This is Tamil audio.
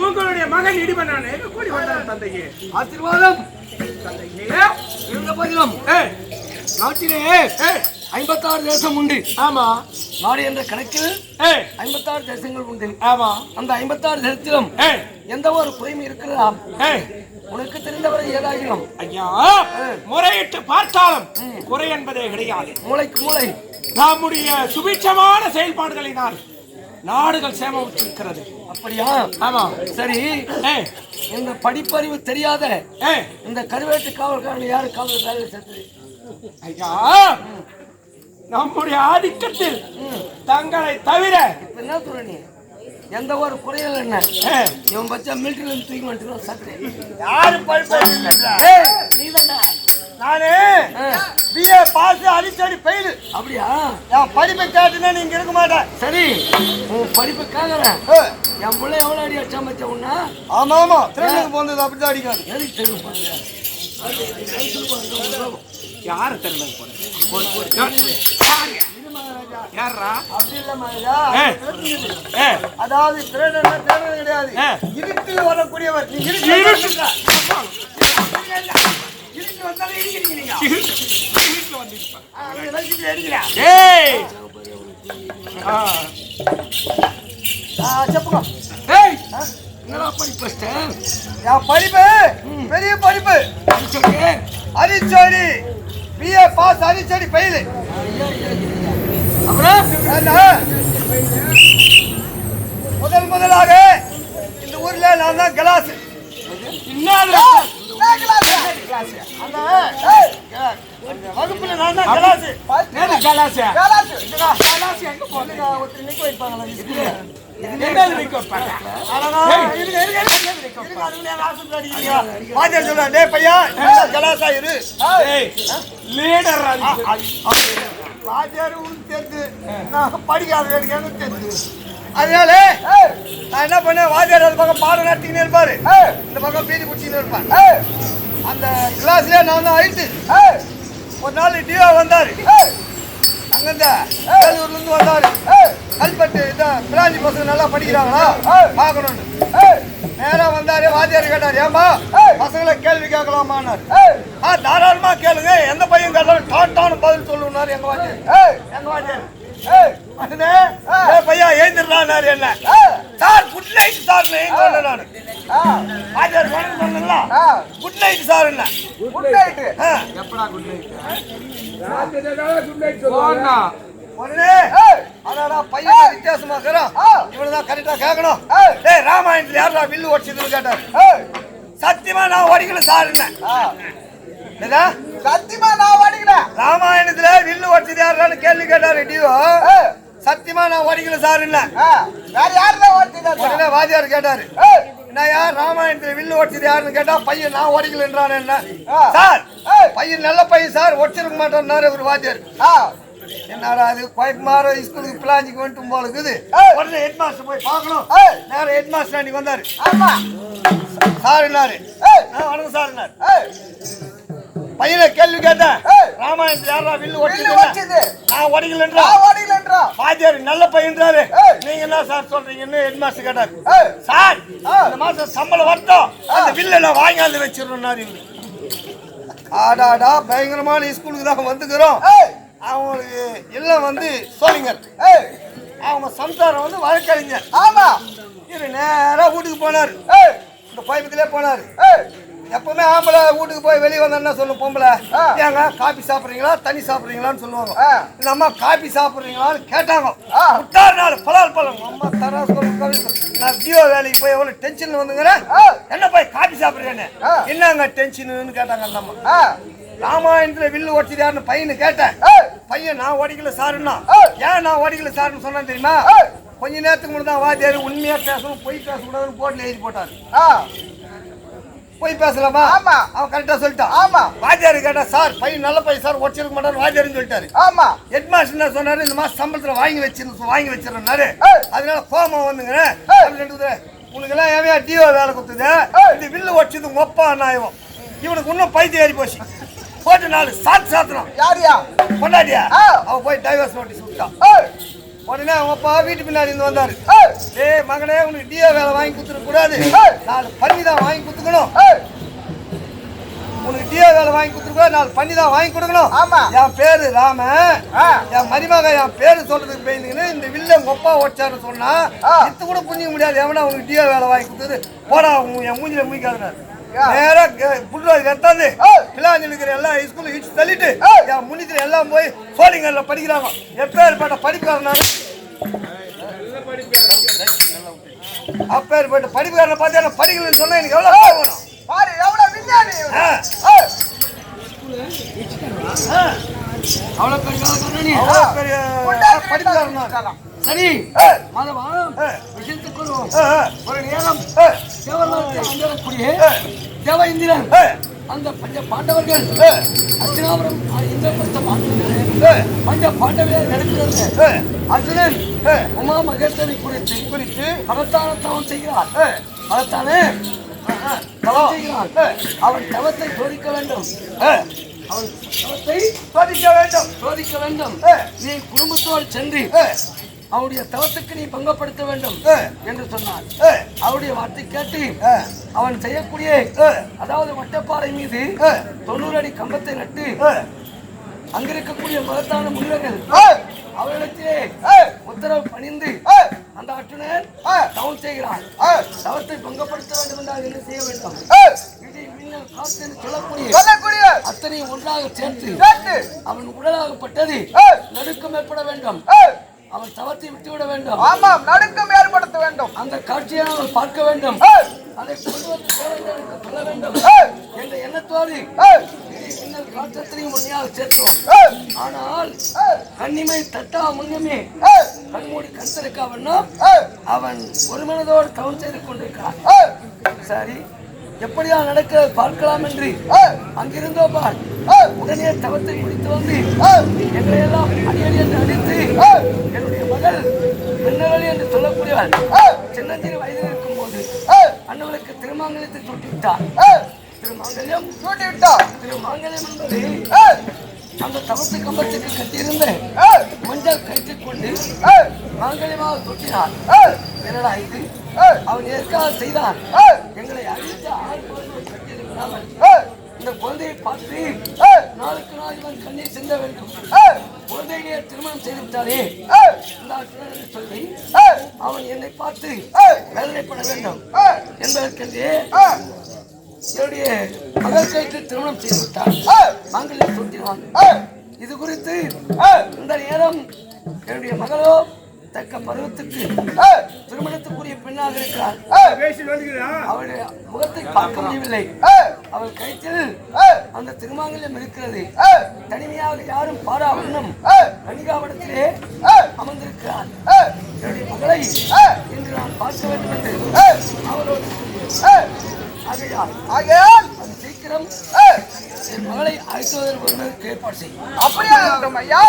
உங்களுடைய மகன் இடிபண்ணானே கூடி வந்தார் தந்தையே. ஆசீர்வாதம் தந்தையே. இருந்த போதிலும் நாட்டிலே 56 தேசம் உண்டு. ஆமா, நாடு என்ற கணக்கில் 56 தேசங்கள் உண்டு. ஆமா, அந்த 56 தேசத்திலும் எந்த ஒரு குறையும் இருக்கிறதா? உனக்கு தெரிந்தவரை ஏதாகிலும் ஐயா முறையிட்டு பார்த்தாலும் குறை என்பதே கிடையாது. மூளைக்கு மூளை நம்முடைய சுபிட்சமான செயல்பாடுகளினால் நாடுகள் சேமவுற்றிருக்கிறது. அப்படியா? ஆமா. சரி, இந்த படிப்பறிவு தெரியாத இந்த கருவேட்டு காவல்காரன் யாரு காவல் வேலை சேர்த்து? ஐயா நம்முடைய ஆதிக்கத்தில் தங்களை தவிர என்ன துணி எந்த ஒரு குறைகள் என்ன இவன் பச்சா மிலிட்டரியில இருந்து தூக்கி மாட்டேன் சட்டை யாரு படிப்பறிவு? நீதானே? நானு பிஏ பாஸ் அடிச்சடி பெயில். அப்படியா? என் படிப்பை கேட்டுனா நீங்க இருக்க மாட்டேன். சரி, உன் படிப்பை கேட்கறேன். என் பிள்ளை எவ்வளவு அடி அடிச்சா மச்சா உன்னா? ஆமா ஆமா, திருநெல்வேலி போனது அப்படிதான் அடிக்காது. எதுக்கு தெரியும் பாருங்க. யாரு தெரியல யாரா? அப்படி இல்ல மகா. அதாவது திருடன் கிடையாது, இருட்டில் வரக்கூடியவர். நீ இருட்டு வந்தாலும் இடிக்கிறீங்க. நீங்க இருட்டுல வந்து அடிக்கிறேன். செப்புங்க. என்னடா படிப்பு? என் படிப்பு பெரிய படிப்பு. அரிச்சோடி பிஏ பாஸ் அரிச்சோடி பெயில். அப்புறம் முதலாக இந்த ஊர்ல நான் தான் கிளாஸ். வகுப்புல நான் தான் கிளாஸ். எங்க போறீங்க? ஒருத்தர் நிக்க வைப்பாங்களா? அதனால நான் என்ன பண்ணேன், வாத்தியார் அந்த பக்கம் பாடம் நடத்திக்கினே இருப்பாரு, இந்த பக்கம் பீடி குடிச்சின்னு இருப்பான். அந்த கிளாஸ்ல நான் தான் ஆயிட்டு ஒரு நாள் டிவா வந்தாரு. அங்கிருந்த வேலூர்ல இருந்து வந்தாரு. கல்பட்டு பிராஞ்சி பசங்க நல்லா படிக்கிறாங்களா பாக்கணும்னு நேரா வந்தாரு. வாத்தியார் கேட்டாரு, ஏமா பசங்களை கேள்வி கேட்கலாமான்னாரு. தாராளமா கேளுங்க, எந்த பையன் கேட்டாலும் டாட்டான்னு பதில் சொல்லுனாரு எங்க வாத்தியார். எங்க வாத்தியார் பையா எழுந்திருந்தாரு. என்ன சார் குட் நைட் சார் நானு வாத்தியார் சொன்னல குட் நைட் சார். என்ன குட் நைட்? எப்படா குட் நைட்? உடனே அடாடா பையன் வித்தியாசமா இருக்கிறான், இவனுதான் கரெக்டா கேட்கணும். ஏய் ராமாயணத்துல யாரா வில்லு ஓடிச்சதுன்னு கேட்டாரு. சத்தியமா நான் ஓடிக்கல சார். என்ன சத்தியமா நான் ஓடிக்கிறேன்? ராமாயணத்துல வில்லு ஓடிச்சது யாரான்னு கேள்வி கேட்டாரு டியோ. சத்தியமா நான் ஓடிக்கல சார். இல்ல வேற யாருதான் ஓடிச்சது? உடனே வாத்தியார் கேட்டாரு, என்ன யார் ராமாயணத்துல வில்லு ஓடிச்சது யாருன்னு கேட்டா பையன் நான் ஓடிக்கலன்றான். என்ன சார் பையன் நல்ல பையன் சார், ஒடிச்சிருக்க மாட்டேன்னாரு ஒரு வாத்தியார். என்னடா அது குழப்பமாற ஸ்கூலுக்கு பிளாஞ்சிக்கு வந்துட்டு போல இருக்குது. உடனே ஹெட் மாஸ்டர் போய் பார்க்கணும். நேரம் ஹெட் மாஸ்டர் அன்னைக்கு வந்தாரு. சார் என்னாரு? வணக்கம் சார் என்னாரு? பையனை கேள்வி கேட்டேன், ராமாயணத்துல யாரா வில்லு ஓடிச்சது? நான் ஓடிக்கலன்றா. வாத்தியார் நல்ல பையன்றாரு, நீங்க என்ன சார் சொல்றீங்கன்னு ஹெட் மாஸ்டர் கேட்டாரு. சார் இந்த மாசம் சம்பளம் வரட்டும், அந்த வில்ல நான் வாங்கி வச்சிடறேன்னாரு. ஆடாடா பயங்கரமான ஸ்கூலுக்கு தான் வந்துக்கிறோம். அவங்களுக்கு எல்லாம் வந்து சோழிங்கர், அவங்க சம்சாரம் வந்து வழக்கறிஞர். ஆமா, இவரு நேரா வீட்டுக்கு போனாரு. இந்த பயபத்திலே போனாரு. எப்பவுமே ஆம்பளை வீட்டுக்கு போய் வெளியே வந்தா என்ன சொல்லும் பொம்பளை, ஏங்க காபி சாப்பிட்றீங்களா தண்ணி சாப்பிட்றீங்களான்னு சொல்லுவாங்க. இந்த அம்மா காபி சாப்பிட்றீங்களான்னு கேட்டாங்க. முட்டாறு நாள் பலால் பழம் அம்மா தரா நான் ஜியோ வேலைக்கு போய் எவ்வளவு டென்ஷன் வந்துங்கிறேன், என்ன போய் காபி சாப்பிட்றேன்னு. என்னங்க டென்ஷன்னு கேட்டாங்க அந்த அம்மா. ராமாயணத்துல வில்லு ஓடிச்சது யாருன்னு பையனு கேட்டேன். பையன் நான் ஓடிக்கல சாருன்னா. ஏன் நான் ஓடிக்கல சாருன்னு சொன்னா தெரியுமா? கொஞ்ச நேரத்துக்கு முன்னாடி தான் வாத்தியார் உண்மையா பேசணும் பொய் பேசக்கூடாதுன்னு போர்டில் எழுதி போட்டாரு. போய் பேசலாமா? ஆமா. அவன் கரெக்டா சொல்லிட்டான். ஆமா. வாத்தியாரு கேட்டா, சார் பையன் நல்ல பையன் சார், உடச்சிருக்க மாட்டாரு வாத்தியாருன்னு சொல்லிட்டாரு. ஆமா. ஹெட் மாஸ்டர் என்ன சொன்னாரு, இந்த மாசம் சம்பளத்துல வாங்கி வச்சிருந்தாரு. அதனால கோபம் வந்துங்க உனக்கு எல்லாம் ஏவையா டிஓ வேலை கொடுத்தது, இந்த வில்லு உடச்சது உங்க அப்பா நாயகம். இவனுக்கு இன்னும் பைத்தியம் ஏறி போச்சு. போட்டு 4 சாத்திரம். யாரியா? கொண்டாடியா? அவ போய் டைவர்ஸ் நோட்டீஸ் விட்டான். உடனே அவங்க அப்பா வீட்டு பின்னாடி இருந்து வந்தாரு. ஏய் மகனே, உனக்கு டிஓ வேலை வாங்கி கொடுத்துட கூடாது, 4 பண்ணி தான் வாங்கி கொடுத்துக்கணும். உனக்கு டிஓ வேலை வாங்கி கொடுத்துருக்கோ, 4 பண்ணி தான் வாங்கி கொடுக்கணும். ஆமா. என் பேரு ராம, என் மருமக என் பேரு சொல்றதுக்கு போயிருந்தீங்கன்னு இந்த வில்ல உங்க அப்பா ஓடிச்சாருன்னு சொன்னா இது கூட புண்ணிக்க முடியாது. எவனா உனக்கு டிஓ வேலை வாங்கி கொடுத்தது போடா, என் மூஞ்சில மூய்க்காதுனாரு. நேரா புல்வாரி கத்தாந்து பிள்ளாஞ்சி இருக்கிற எல்லா ஸ்கூல்ல இடிச்சு தள்ளிட்டு என் முன்னித்துல எல்லாம் போய் சோழிங்கர்ல படிக்கிறாங்க. எப்பேற்பட்ட படிப்புக்காரனால அப்பேற்பட்ட படிப்புக்காரனை பார்த்தா படிக்கலன்னு சொன்னா எனக்கு எவ்வளவு வரும் பாரு, எவ்வளவு விஞ்ஞானி. அவ்வளவு பெரிய படிப்புக்காரனா? சரி, விஷயத்துக்கு ஒரு நேரம் தேவலாத்திய தேவ இந்திரன் அந்த பஞ்ச பாண்டவர்கள் அர்ஜுனாபுரம் பஞ்ச பாண்டவர்கள் நடக்கிறது. அர்ஜுனன் உமா மகேஸ்வரி குறித்து மகத்தான தவம் செய்கிறார். மகத்தானே தவம் செய்கிறான். அவன் தவத்தை சோதிக்க வேண்டும். அவன் தவத்தை சோதிக்க வேண்டும். நீ குடும்பத்தோடு சென்று அவருடைய தவத்துக்கு நீ பங்கப்படுத்த வேண்டும் என்று சொன்னார். அவருடைய வார்த்தை கேட்டு அவன் செய்யக்கூடிய அதாவது வட்டப்பாறை மீது 90 அடி கம்பத்தை நட்டு அங்கிருக்கக்கூடிய மகத்தான முனிவர்கள் அவர்களிடத்திலே உத்தரவு பணிந்து அந்த அர்ஜுனன் தவம் செய்கிறான். தவத்தை பங்கப்படுத்த வேண்டும் என்றால் என்ன செய்ய வேண்டும்? இடி மின்னல் காற்று சொல்லக்கூடிய அத்தனை ஒன்றாக சேர்த்து அவன் உடலாகப்பட்டது நடுக்கம் ஏற்பட வேண்டும். அவன் தவத்தை விட்டுவிட வேண்டும். ஆமாம், நடுக்கம் ஏற்படுத்த வேண்டும். அந்த காட்சியை அவன் பார்க்க வேண்டும். அதை சொல்ல வேண்டும் என்ற எண்ணத்தோடு காற்றத்தையும் உண்மையாக சேர்த்தோம். ஆனால் கண்ணிமை தட்டா முன்னமே கண்மூடி கண் திறக்காவன்னா அவன் ஒரு மனதோடு தவம் செய்து கொண்டிருக்கிறான். சரி, எப்படியா நடக்கிறது பார்க்கலாம் என்று அங்கிருந்தோ பார். உடனே தவத்தை முடித்து வந்து எங்களை எல்லாம் அடியடி என்று அடித்து என்னுடைய மகள் பெண்ணவழி என்று சொல்லக்கூடியவள் சின்னஞ்சிறு வயதில் இருக்கும் போது அண்ணவளுக்கு திருமாங்கல்யத்தை சூட்டிவிட்டார். திருமாங்கல்யம் திருமாங்கல்யம் என்பது அந்த தவத்து கம்பத்துக்கு கட்டியிருந்த மஞ்சள் கழித்துக் கொண்டு மாங்கல்யமாக தொட்டினார். என்னடா இது அவன் எதற்காக செய்தான்? எங்களை அழித்து 6 குழந்தைகள் கட்டியிருக்கிறார்கள். இந்த குழந்தையை பார்த்து நாளுக்கு நாள் இவன் கண்ணீர் சிந்த வேண்டும். குழந்தையிலே திருமணம் செய்துவிட்டாரே என்று சொல்லி அவன் என்னை பார்த்து வேதனைப்பட வேண்டும் என்பதற்கென்றே என்னுடைய மகள் கைக்கு திருமணம் செய்துவிட்டான். மாங்கல்யம் சூட்டினான். இது குறித்து இந்த நேரம் என்னுடைய மகளோ தக்க பருவத்துக்கு திருமணத்துக்குரிய பெண்ணாக இருக்கிறார். அவளுடைய முகத்தை பார்க்க முடியவில்லை. அவள் கைத்தில் அந்த திருமாங்கல்யம் இருக்கிறது. தனிமையாக யாரும் பாரா வண்ணம் கணிகாவடத்திலே அமர்ந்திருக்கிறார். என்னுடைய மகளை இன்று நான் பார்க்க வேண்டும் என்று அவரோடு ஆகையால் அது சீக்கிரம் என் மகளை அழைத்துவதற்கு ஒருவருக்கு ஏற்பாடு செய்யும். அப்படியா ஐயா?